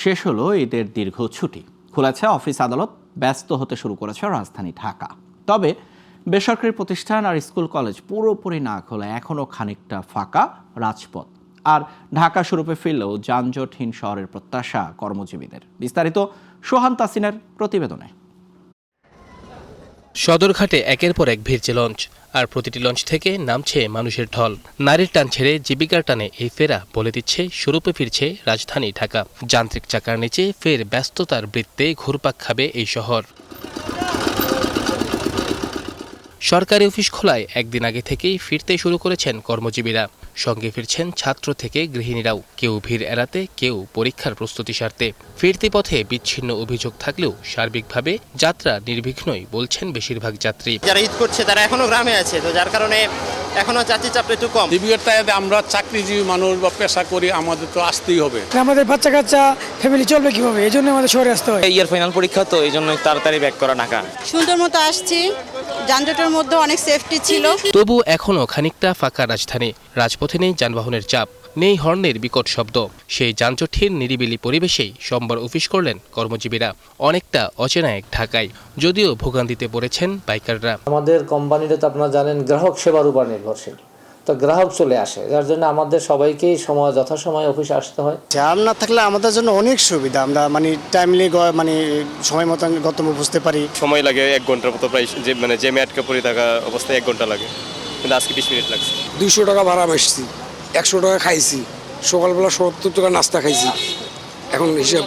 শেষ হলো ঈদের দীর্ঘ ছুটি, খুলেছে অফিস আদালত, ব্যস্ত হতে শুরু করেছে রাজধানী ঢাকা। তবে বেসরকারি প্রতিষ্ঠান আর স্কুল কলেজ পুরোপুরি না খোলা এখনও খানিকটা ফাঁকা রাজপথ। আর ঢাকা স্বরূপে ফিরলেও যানজটহীন শহরের প্রত্যাশা কর্মজীবীদের। বিস্তারিত সোহান তাসিনের প্রতিবেদনে। সদরঘাটে একের পর এক ভিড়ছে লঞ্চ, আর প্রতিটি লঞ্চ থেকে নামছে মানুষের ঢল। নারীর টান ছেড়ে জীবিকার টানে এই ফেরা বলে দিচ্ছে স্বরূপে ফিরছে রাজধানী ঢাকা। যান্ত্রিক চাকার নিচে ফের ব্যস্ততার বৃত্তে ঘুরপাক খাবে এই শহর। সরকারি অফিস খোলায় একদিন আগে থেকেই ফিরতে শুরু করেছেন কর্মজীবীরা। সঙ্গে ফিরছেন ছাত্র থেকে গৃহিণীরাও, কেউ ভিড় এড়াতে, কেউ পরীক্ষার প্রস্তুতি সারতে। ফিরতি পথে বিচ্ছিন্ন অভিযোগ থাকলেও সার্বিকভাবে যাত্রা নির্বিঘ্নই বলছেন বেশিরভাগ যাত্রী। যারা ঈদ করছে তারা এখনো গ্রামে আছে, তো যার কারণে এখনো যাত্রী চাপ একটু কম। জীবিকার আমরা চাকরিজীবী মানুষ বা পেশা করি, আমাদের তো আসতেই হবে। আমাদের বাচ্চা কাচ্চা ফ্যামিলি চলবে কিভাবে, এই জন্য আমাদের শহরে আসতে হয়। ইয়ার ফাইনাল পরীক্ষা, তো এই জন্য তাড়াতাড়ি ব্যাক করা ঢাকা। সুন্দর মতো আসছি, যানজটের মধ্যে অনেক সেফটি ছিল। তবু এখনও খানিকটা ফাঁকা রাজধানী। রাজপথে নেই যানবাহনের চাপ, নেই হর্নের বিকট শব্দ। সেই যানজটহীন নিরিবিলি পরিবেশেই সোমবার অফিস করলেন কর্মজীবীরা, অনেকটা অচেনা এক ঢাকায়। যদিও ভোগান্তিতে পড়েছেন বাইকাররা। আমাদের কোম্পানিটা তো আপনারা জানেন গ্রাহক সেবার উপর নির্ভরশীল, তো গ্রাহক চলে আসে, যার জন্য আমাদের সবাইকেই যথাসময়ে অফিসে আসতে হয়। জ্যাম না থাকলে আমাদের জন্য অনেক সুবিধা, আমরা টাইমলি সময় মতন গন্তব্য বুঝতে পারি। সময় লাগে 1 ঘন্টার মতো, প্রায় জ্যামে আটকে পড়ে থাকা অবস্থায় 1 ঘন্টা লাগে, কিন্তু আজকে 20 মিনিট লাগছে। 200 টাকা ভাড়া বেশছি, 100 টাকা খাইছি, সকালবেলা 70 টাকা নাস্তা খাইছি। এখন হিসাব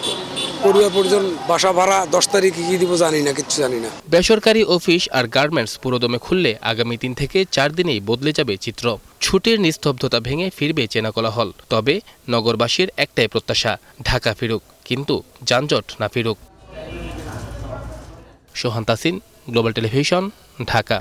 পরিবার পরিজন, বাসা ভাড়া 10 তারিখে কি দিব জানি না, কিচ্ছু জানি না। বেসরকারি অফিস আর গার্মেন্টস পুরোদমে খুললে আগামী 3 থেকে 4 দিনেই বদলে যাবে চিত্র। ছুটির নিস্তব্ধতা ভেঙে ফিরবে চেনা কোলাহল। তবে নগরবাসীর একটাই প্রত্যাশা, ঢাকা ফিরুক, কিন্তু যানজট না ফিরুক। সোহান তাসিন, গ্লোবাল টেলিভিশন, ঢাকা।